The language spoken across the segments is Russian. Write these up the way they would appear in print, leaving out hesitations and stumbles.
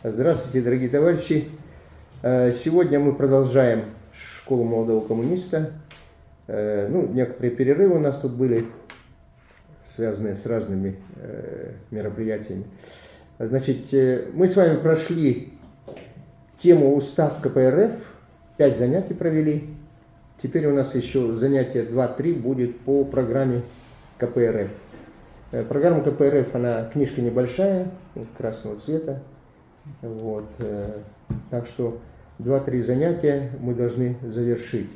Здравствуйте, дорогие товарищи. Сегодня мы продолжаем школу молодого коммуниста. Некоторые перерывы у нас тут были, связанные с разными мероприятиями. Значит, мы с вами прошли тему устав КПРФ, 5 занятий провели. Теперь у нас еще занятие 2-3 будет по программе КПРФ. Программа КПРФ, она книжка небольшая, красного цвета. Вот, так что 2-3 занятия мы должны завершить.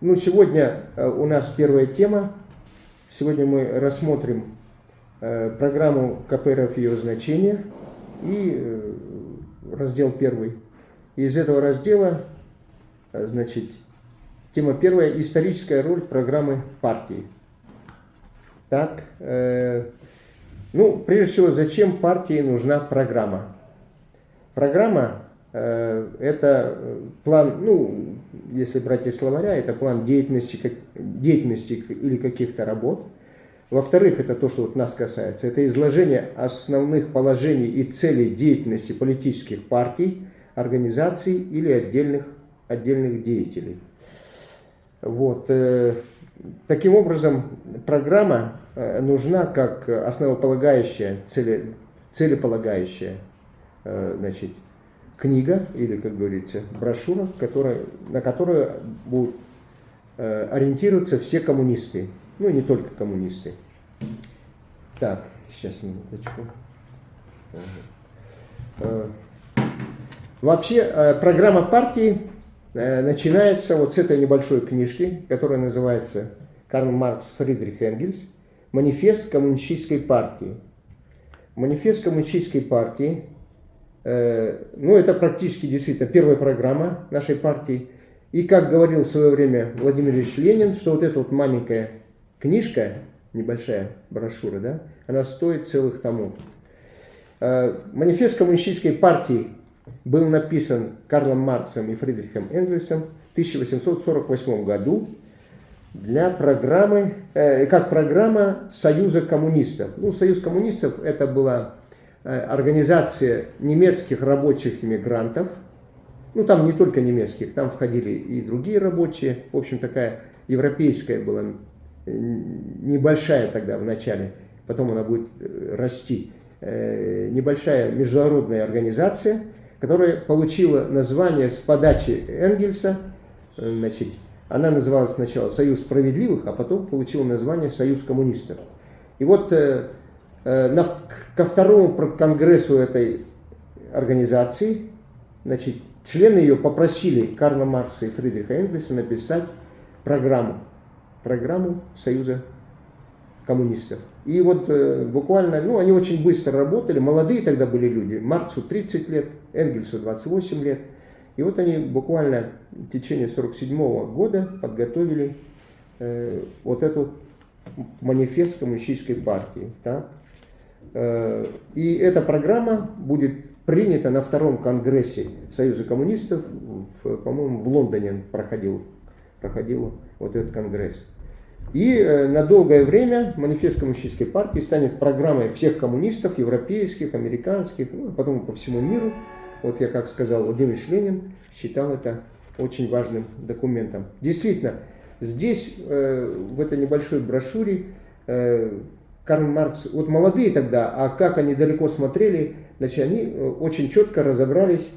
Сегодня у нас первая тема. Сегодня мы рассмотрим программу КПРФ и ее значение и раздел 1. Из этого раздела, значит, тема первая – историческая роль программы партии. Так, прежде всего, зачем партии нужна программа? Программа это план, если брать из словаря, это план деятельности или каких-то работ. Во-вторых, это то, что нас касается, это изложение основных положений и целей деятельности политических партий, организаций или отдельных деятелей. Вот. Таким образом, программа нужна как основополагающая, целеполагающая, значит, книга или, как говорится, брошюра, на которую будут ориентироваться все коммунисты, и не только коммунисты. Так, сейчас минуточку. Вообще, программа партии начинается вот с этой небольшой книжки, которая называется «Карл Маркс, Фридрих Энгельс. Манифест коммунистической партии». Манифест коммунистической партии, это практически действительно первая программа нашей партии. И как говорил в свое время Владимир Ильич Ленин, что вот эта вот маленькая книжка, небольшая брошюра, да, она стоит целых томов. Манифест коммунистической партии был написан Карлом Марксом и Фридрихом Энгельсом в 1848 году для программы, как программа Союза коммунистов. Союз коммунистов – это была организация немецких рабочих иммигрантов. Там не только немецких, там входили и другие рабочие. В общем, такая европейская была, небольшая тогда в начале, потом она будет расти, небольшая международная организация, которая получила название с подачи Энгельса. Значит, она называлась сначала «Союз справедливых», а потом получила название «Союз коммунистов». И вот ко второму конгрессу этой организации, значит, члены ее попросили Карла Маркса и Фридриха Энгельса написать программу Союза коммунистов. И вот буквально, они очень быстро работали, молодые тогда были люди, Марксу 30 лет, Энгельсу 28 лет. И вот они буквально в течение 1947 года подготовили вот эту манифест коммунистической партии. Так? И эта программа будет принята на втором конгрессе Союза коммунистов, по-моему, в Лондоне проходил вот этот конгресс. И на долгое время манифест коммунистической партии станет программой всех коммунистов, европейских, американских, потом по всему миру. Вот я, как сказал, Владимир Ильич Ленин считал это очень важным документом. Действительно, здесь, в этой небольшой брошюре, Карл Маркс, вот молодые тогда, а как они далеко смотрели, значит, они очень четко разобрались,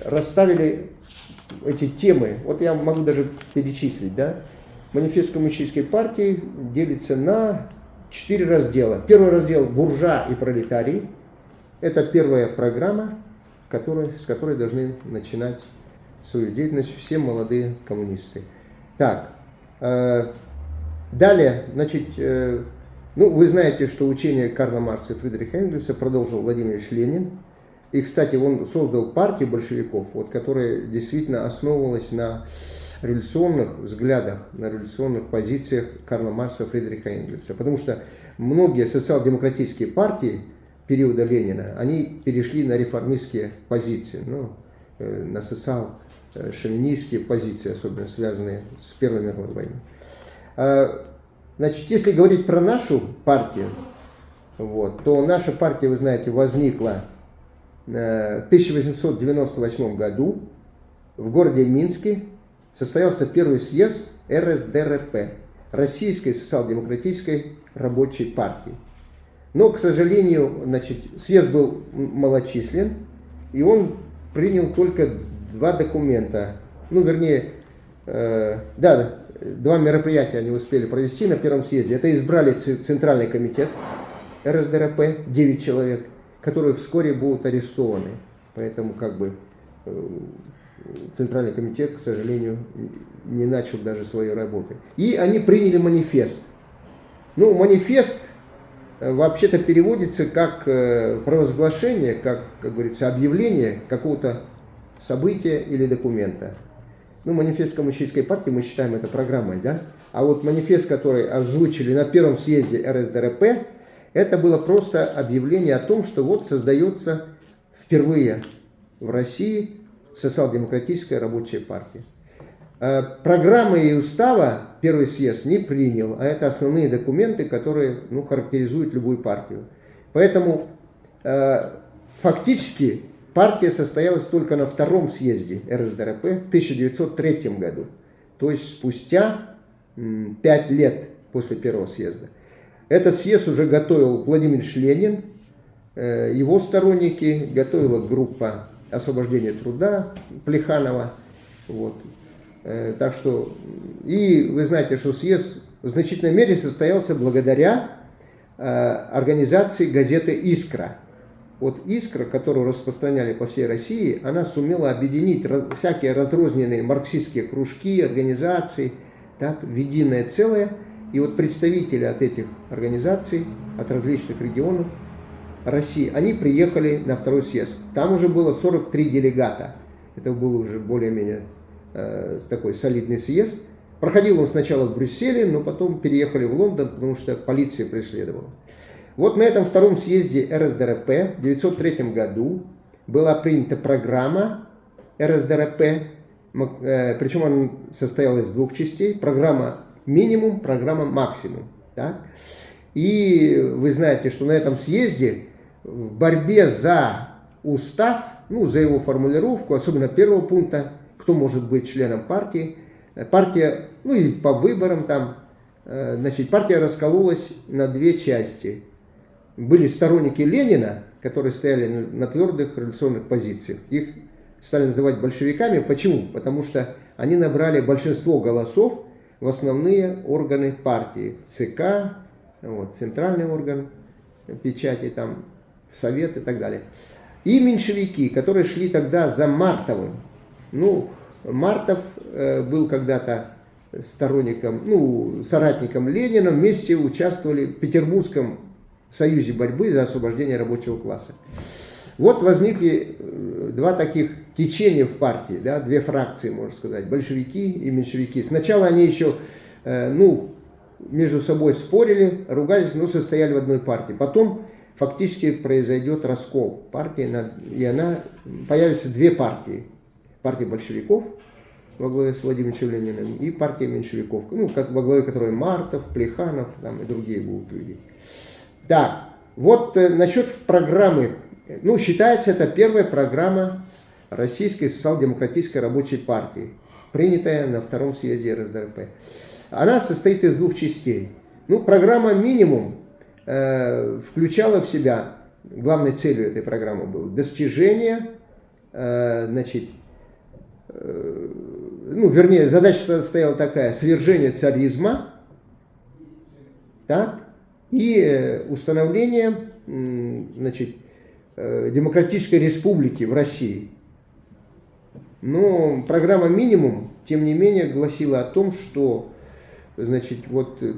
расставили эти темы. Вот я могу даже перечислить, да. Манифест коммунистической партии делится на 4 раздела. Первый раздел – буржуа и пролетарий. Это первая программа, с которой должны начинать свою деятельность все молодые коммунисты. Так, далее, значит, вы знаете, что учение Карла Маркса и Фридриха Энгельса продолжил Владимир Ильич Ленин. И, кстати, он создал партию большевиков, которая действительно основывалась на революционных взглядах, на революционных позициях Карла Маркса и Фридриха Энгельса. Потому что многие социал-демократические партии периода Ленина, они перешли на реформистские позиции, на социал-шовинистские позиции, особенно связанные с Первой мировой войной. Значит, если говорить про нашу партию, то наша партия, вы знаете, возникла в 1898 году в городе Минске состоялся первый съезд РСДРП, Российской социал-демократической рабочей партии. Но, к сожалению, значит, съезд был малочислен, и он принял только два документа. Ну, вернее, два мероприятия они успели провести на первом съезде. Это избрали Центральный комитет РСДРП, 9 человек, которые вскоре будут арестованы. Поэтому как бы Центральный комитет, к сожалению, не начал даже своей работы. И они приняли манифест. Ну, манифест вообще-то переводится как провозглашение, как говорится, объявление какого-то события или документа. Ну, манифест Коммунистической партии, мы считаем это программой, да? А вот манифест, который озвучили на первом съезде РСДРП, это было просто объявление о том, что вот создается впервые в России социал-демократическая рабочая партия. Программы и устава первый съезд не принял, а это основные документы, которые характеризуют любую партию. Поэтому фактически партия состоялась только на втором съезде РСДРП в 1903 году, то есть спустя 5 лет после первого съезда. Этот съезд уже готовил Владимир Ильич Ленин, его сторонники, готовила группа освобождения труда Плеханова. Вот. Так что, и вы знаете, что съезд в значительной мере состоялся благодаря организации газеты «Искра». Вот «Искра», которую распространяли по всей России, она сумела объединить всякие разрозненные марксистские кружки, организации, так, в единое целое. И вот представители от этих организаций, от различных регионов России, они приехали на второй съезд. Там уже было 43 делегата. Это был уже более-менее такой солидный съезд. Проходил он сначала в Брюсселе, но потом переехали в Лондон, потому что полиция преследовала. Вот на этом втором съезде РСДРП в 1903 году была принята программа РСДРП, причем она состояла из двух частей. Программа минимум, программа максимум. Так? И вы знаете, что на этом съезде в борьбе за устав, за его формулировку, особенно первого пункта, кто может быть членом партии, партия, и по выборам там, значит, партия раскололась на две части. Были сторонники Ленина, которые стояли на твердых революционных позициях. Их стали называть большевиками. Почему? Потому что они набрали большинство голосов в основные органы партии. ЦК, центральный орган печати, там, в Совет и так далее. И меньшевики, которые шли тогда за Мартовым. Мартов был когда-то сторонником, соратником Ленина, вместе участвовали в Петербургском союзе борьбы за освобождение рабочего класса. Вот возникли два таких течения в партии, да, две фракции, можно сказать, большевики и меньшевики. Сначала они еще, между собой спорили, ругались, но состояли в одной партии. Потом фактически произойдет раскол партии, и появятся две партии. Партия большевиков во главе с Владимиром Ильичем Лениным и партия меньшевиков, во главе которой Мартов, Плеханов там, и другие будут люди. Так, вот насчет программы. Считается, это первая программа Российской социал-демократической рабочей партии, принятая на втором съезде РСДРП. Она состоит из двух частей. Программа «Минимум» включала в себя, главной целью этой программы было достижение, задача состояла такая: свержение царизма, так, и установление, демократической республики в России. Но программа «Минимум», тем не менее, гласила о том, что,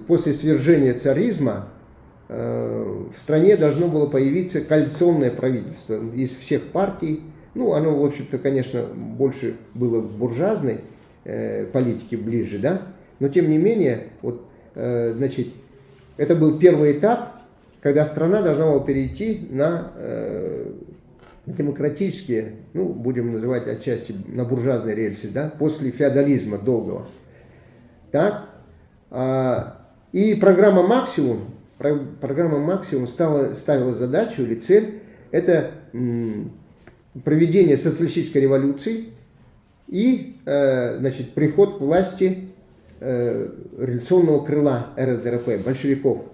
после свержения царизма в стране должно было появиться коалиционное правительство из всех партий. Оно, в общем-то, конечно, больше было к буржуазной политике ближе, да, но тем не менее, это был первый этап, когда страна должна была перейти на демократические, будем называть отчасти на буржуазные рельсы, да, после феодализма долгого. Так? И программа «Максимум» ставила задачу или цель, это проведение социалистической революции и значит, приход к власти революционного крыла РСДРП, большевиков,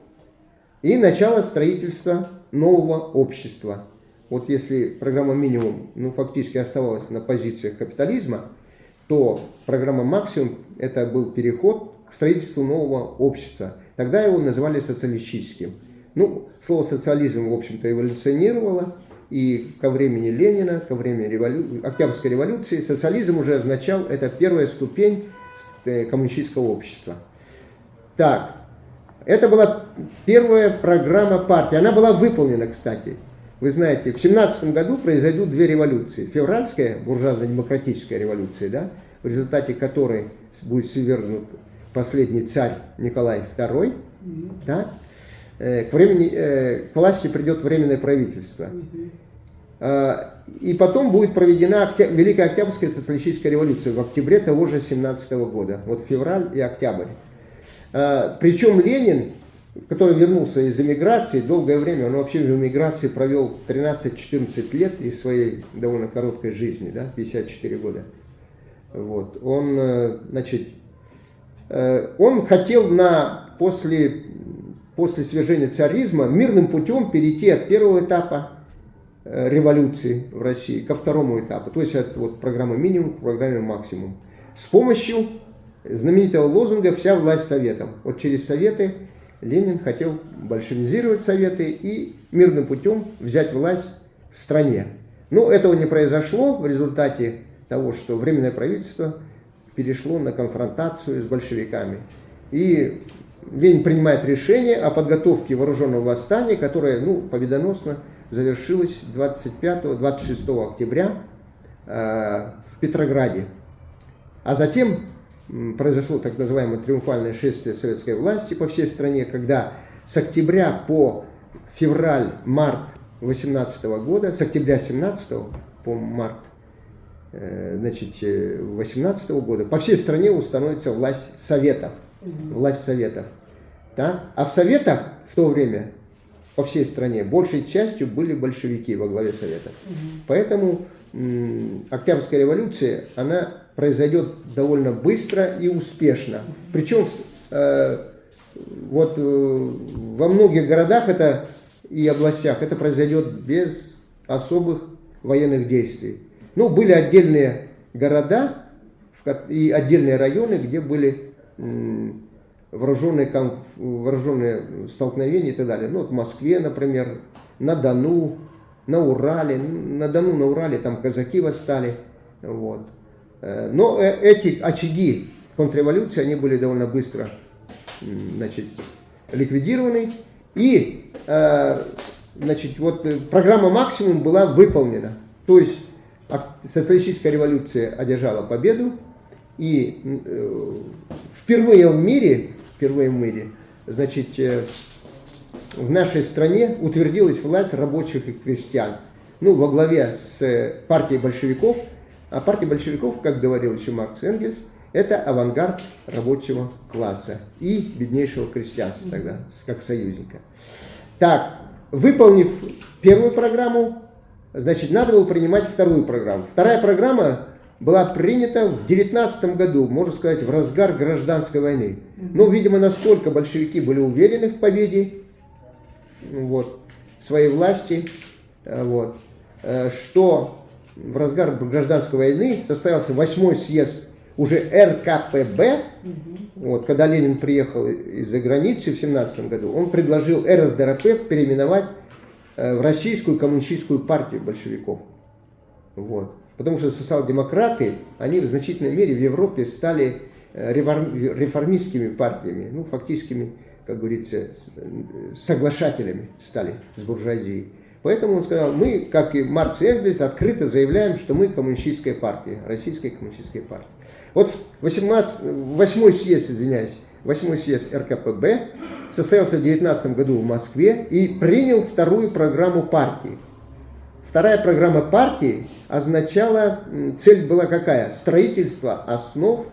и начало строительства нового общества. Вот если программа «Минимум» ну, фактически оставалась на позициях капитализма, то программа «Максимум» это был переход к строительству нового общества. Тогда его называли социалистическим. Ну, слово «социализм», в общем-то, эволюционировало, и ко времени Ленина, ко времени Октябрьской революции социализм уже означал, это первая ступень коммунистического общества. Так, это была первая программа партии. Она была выполнена, кстати. Вы знаете, в 17 году произойдут две революции. Февральская, буржуазно-демократическая революция, да, в результате которой будет свергнут последний царь Николай II. Да, к власти придет временное правительство. И потом будет проведена Великая Октябрьская социалистическая революция в октябре того же 17 года. Вот февраль и октябрь. Причем Ленин, который вернулся из эмиграции, долгое время, он вообще в эмиграции провел 13-14 лет из своей довольно короткой жизни, да, 54 года. Вот. Он, значит, он хотел после свержения царизма мирным путем перейти от первого этапа революции в России ко второму этапу, то есть от вот, программы «Минимум» к программе «Максимум». С помощью знаменитого лозунга «Вся власть советом». Вот через советы Ленин хотел большевизировать советы и мирным путем взять власть в стране. Но этого не произошло в результате того, что Временное правительство перешло на конфронтацию с большевиками. И Ленин принимает решение о подготовке вооруженного восстания, которое ну, победоносно завершилось 25-26 октября в Петрограде. А затем произошло так называемое триумфальное шествие советской власти по всей стране, когда с октября по февраль-март 18 года, с октября 17 по март значит, 18 года по всей стране установится власть советов. Власть советов. Да? А в советах в то время по всей стране большей частью были большевики во главе советов. Поэтому Октябрьская революция, она произойдет довольно быстро и успешно. Причем вот во многих городах это, и областях это произойдет без особых военных действий. Ну, были отдельные города и отдельные районы, где были вооруженные столкновения и так далее. Ну, вот в Москве, например, на Дону, на Урале. На Дону, на Урале там казаки восстали. Вот. Но эти очаги контрреволюции, они были довольно быстро значит, ликвидированы. И значит, вот, программа «Максимум» была выполнена. То есть социалистическая революция одержала победу. И впервые в мире, значит, в нашей стране утвердилась власть рабочих и крестьян. Ну, во главе с партией большевиков. А партия большевиков, как говорил еще Маркс и Энгельс, это авангард рабочего класса и беднейшего крестьянства тогда, как союзника. Так, выполнив первую программу, значит, надо было принимать вторую программу. Вторая программа была принята в 19 году, можно сказать, в разгар гражданской войны. Ну, видимо, настолько большевики были уверены в победе вот, своей власти, вот, что в разгар гражданской войны состоялся 8-й съезд уже РКПБ. Вот, когда Ленин приехал из-за границы в 17 году, он предложил РСДРП переименовать в Российскую коммунистическую партию большевиков. Вот. Потому что социал-демократы, они в значительной мере в Европе стали реформистскими партиями, ну, фактическими, как говорится, соглашателями стали с буржуазией. Поэтому он сказал, мы, как и Маркс и Энгельс, открыто заявляем, что мы коммунистическая партия, Российская коммунистическая партия. Вот 8-й съезд РКПБ состоялся в 19 году в Москве и принял вторую программу партии. Вторая программа партии означала, цель была какая? Строительство основ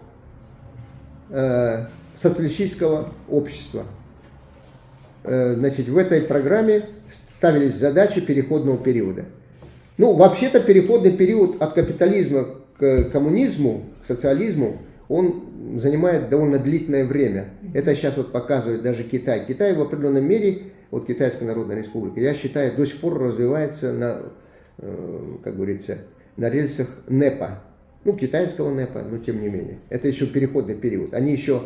социалистического общества. Значит, в этой программе ставились задачи переходного периода. Ну, вообще-то переходный период от капитализма к коммунизму, к социализму, он занимает довольно длительное время. Это сейчас вот показывает даже Китай. Китай в определенной мере, вот Китайская Народная Республика, я считаю, до сих пор развивается на, как говорится, на рельсах НЭПа. Ну, китайского НЭПа, но тем не менее. Это еще переходный период. Они еще,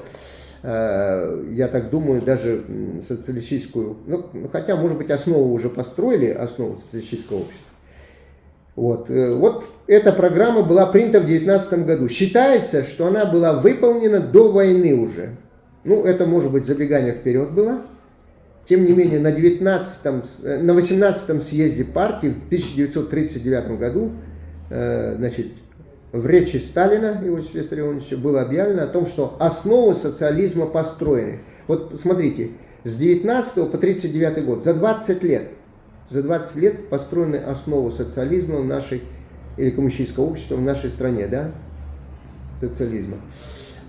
я так думаю, даже социалистическую, ну, хотя, может быть, основу уже построили, основу социалистического общества. Вот эта программа была принята в 19 году. Считается, что она была выполнена до войны уже. Ну, это, может быть, забегание вперед было. Тем не менее, на 18-м съезде партии в 1939 году, значит, в речи Сталина, Иосифа Виссарионовича, было объявлено о том, что основы социализма построены. Вот смотрите, с 19 по 1939 год, за 20 лет построены основы социализма в нашей, или коммунистического общества в нашей стране, да, социализма.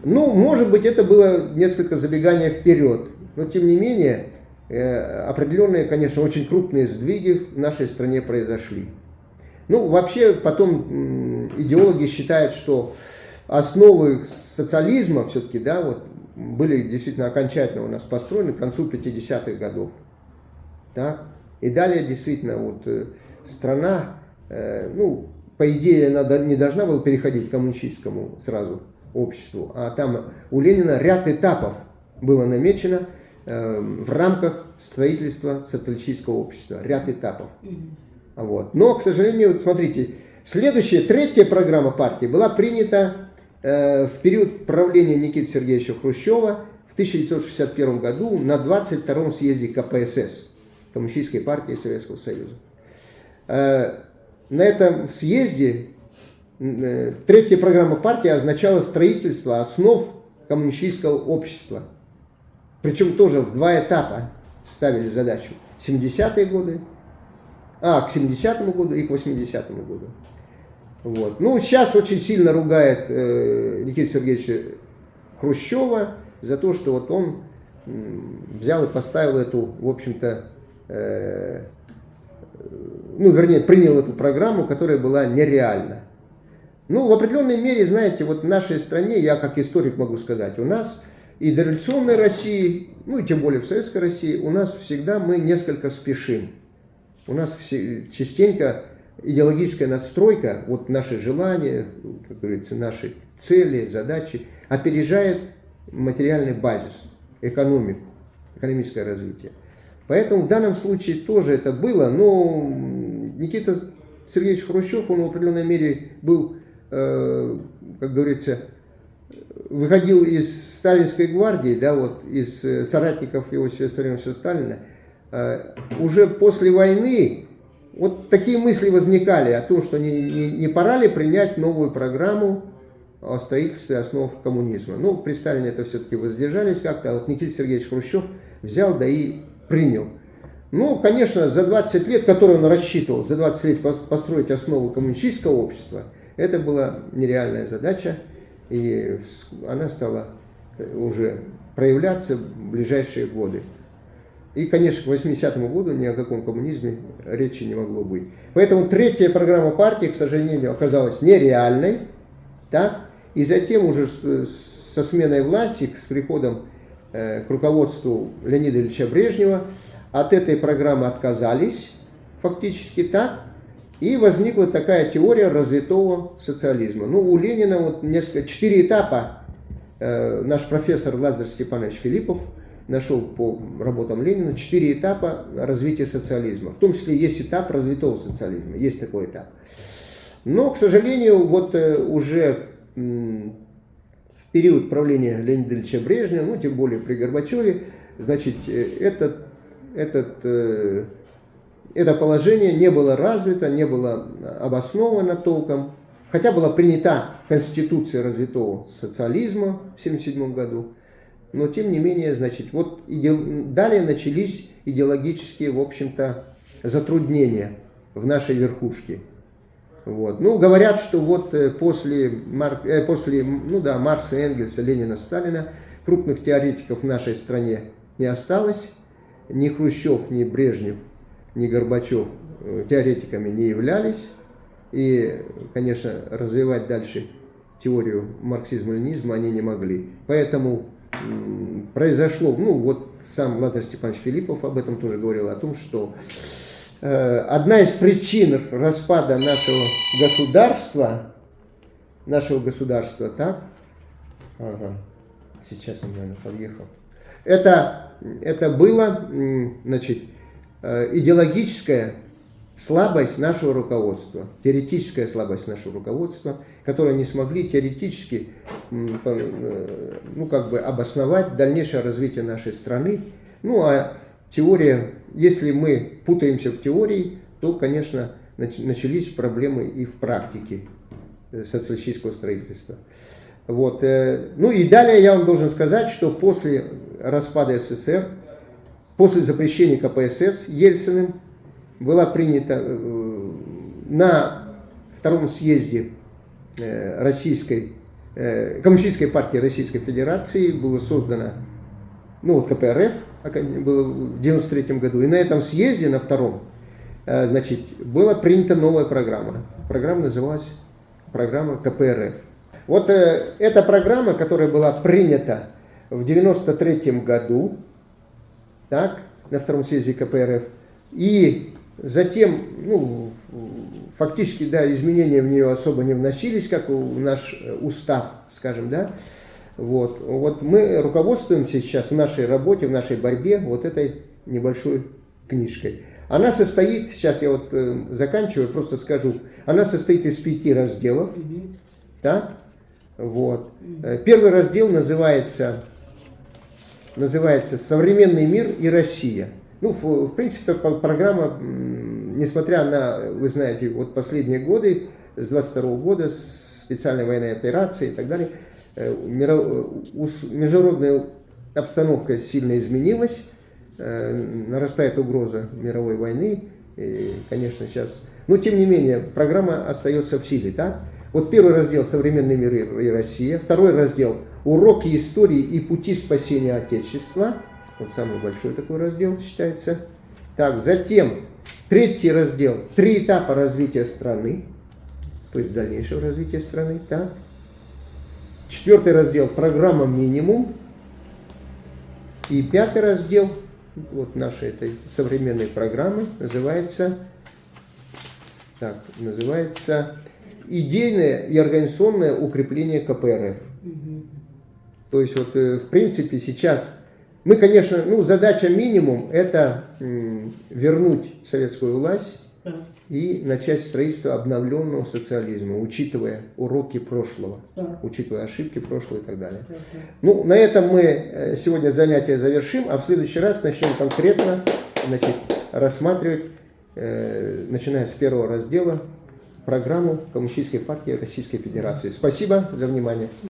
Ну, может быть, это было несколько забегание вперед, но тем не менее, определенные, конечно, очень крупные сдвиги в нашей стране произошли. Ну, вообще, потом идеологи считают, что основы социализма все-таки, да, вот, были действительно окончательно у нас построены к концу 50-х годов. Да? И далее действительно вот страна, ну, по идее, она не должна была переходить к коммунистическому сразу обществу, а там у Ленина ряд этапов было намечено в рамках строительства социалистического общества. Ряд этапов. Вот. Но, к сожалению, вот смотрите, следующая, третья программа партии была принята в период правления Никиты Сергеевича Хрущева в 1961 году на 22-м съезде КПСС, Коммунистической партии Советского Союза. На этом съезде третья программа партии означала строительство основ коммунистического общества. Причем тоже в два этапа ставили задачу. 70-е годы, к 70-му году и к 80-му году. Вот. Ну, сейчас очень сильно ругает Никита Сергеевича Хрущева за то, что вот он взял и поставил эту, в общем-то, ну, вернее, принял эту программу, которая была нереальна. Ну, в определенной мере, знаете, вот в нашей стране, я как историк могу сказать, у нас и до революционной России, ну и тем более в Советской России, у нас всегда мы несколько спешим. У нас частенько идеологическая надстройка, вот наши желания, как говорится, наши цели, задачи, опережает материальный базис, экономику, экономическое развитие. Поэтому в данном случае тоже это было, но Никита Сергеевич Хрущев, он в определенной мере был, как говорится, выходил из сталинской гвардии, да, вот, из соратников Иосифа Виссарионовича Сталина. Уже после войны вот такие мысли возникали о том, что не пора ли принять новую программу о строительстве основ коммунизма. Ну, при Сталине это все-таки воздержались как-то, а вот Никита Сергеевич Хрущев взял, да и принял. Ну, конечно, за 20 лет, которые он рассчитывал, за 20 лет построить основу коммунистического общества, это была нереальная задача, и она стала уже проявляться в ближайшие годы. И, конечно, к 80-му году ни о каком коммунизме речи не могло быть. Поэтому третья программа партии, к сожалению, оказалась нереальной. Да? И затем уже со сменой власти, с приходом к руководству Леонида Ильича Брежнева, от этой программы отказались фактически, так, и возникла такая теория развитого социализма. Ну, у Ленина вот 4 этапа наш профессор Лазарь Степанович Филиппов нашел по работам Ленина 4 этапа развития социализма. В том числе есть этап развитого социализма, есть такой этап. Но, к сожалению, вот уже в период правления Леонида Ильича Брежнева, ну, тем более при Горбачеве, значит, это положение не было развито, не было обосновано толком, хотя была принята Конституция развитого социализма в 1977 году, но тем не менее, значит, вот далее начались идеологические, в общем-то, затруднения в нашей верхушке. Вот. Ну, говорят, что вот после Маркса, Энгельса, Ленина, Сталина крупных теоретиков в нашей стране не осталось. Ни Хрущев, ни Брежнев, ни Горбачев теоретиками не являлись. И, конечно, развивать дальше теорию марксизма-ленинизма они не могли. Поэтому произошло, ну вот сам Владимир Степанович Филиппов об этом тоже говорил, о том, что одна из причин распада нашего государства, так, ага, сейчас он, наверное, подъехал, это было, значит, идеологическая слабость нашего руководства, теоретическая слабость нашего руководства, которое не смогли теоретически, ну, как бы обосновать дальнейшее развитие нашей страны. Ну, а теория, если мы путаемся в теории, то, конечно, начались проблемы и в практике социалистического строительства. Вот. Ну и далее я вам должен сказать, что после распада СССР, после запрещения КПСС Ельциным, была принята на втором съезде Коммунистической партии Российской Федерации было создано, ну вот КПРФ было в 1993 году, и на этом съезде, на втором, значит, была принята новая программа. Программа называлась программа КПРФ. Вот эта программа, которая была принята в 1993 году, так, на втором съезде КПРФ, и затем, ну, фактически, да, изменения в нее особо не вносились, как в наш устав, скажем, да. Вот мы руководствуемся сейчас в нашей работе, в нашей борьбе вот этой небольшой книжкой. Она состоит, сейчас я вот заканчиваю, просто скажу, она состоит из 5 разделов, так, вот. Первый раздел называется «Современный мир и Россия». Ну, в принципе, программа, несмотря на, вы знаете, вот последние годы, с 22 года, специальной военной операции и так далее, международная обстановка сильно изменилась, нарастает угроза мировой войны, и, конечно, сейчас, но тем не менее, программа остается в силе, так? Вот первый раздел «Современный мир и Россия», второй раздел «Уроки истории и пути спасения Отечества». Вот самый большой такой раздел считается. Так, затем третий раздел «Три этапа развития страны», то есть дальнейшего развития страны. Так. Четвертый раздел «Программа минимум». И пятый раздел вот нашей этой современной программы называется «Идейное и организационное укрепление КПРФ». То есть вот в принципе сейчас мы, конечно, ну, задача минимум – это вернуть советскую власть и начать строительство обновленного социализма, учитывая уроки прошлого, учитывая ошибки прошлого и так далее. Ну, на этом мы сегодня занятие завершим, а в следующий раз начнем конкретно, значит, рассматривать, начиная с первого раздела, программу Коммунистической партии Российской Федерации. Спасибо за внимание.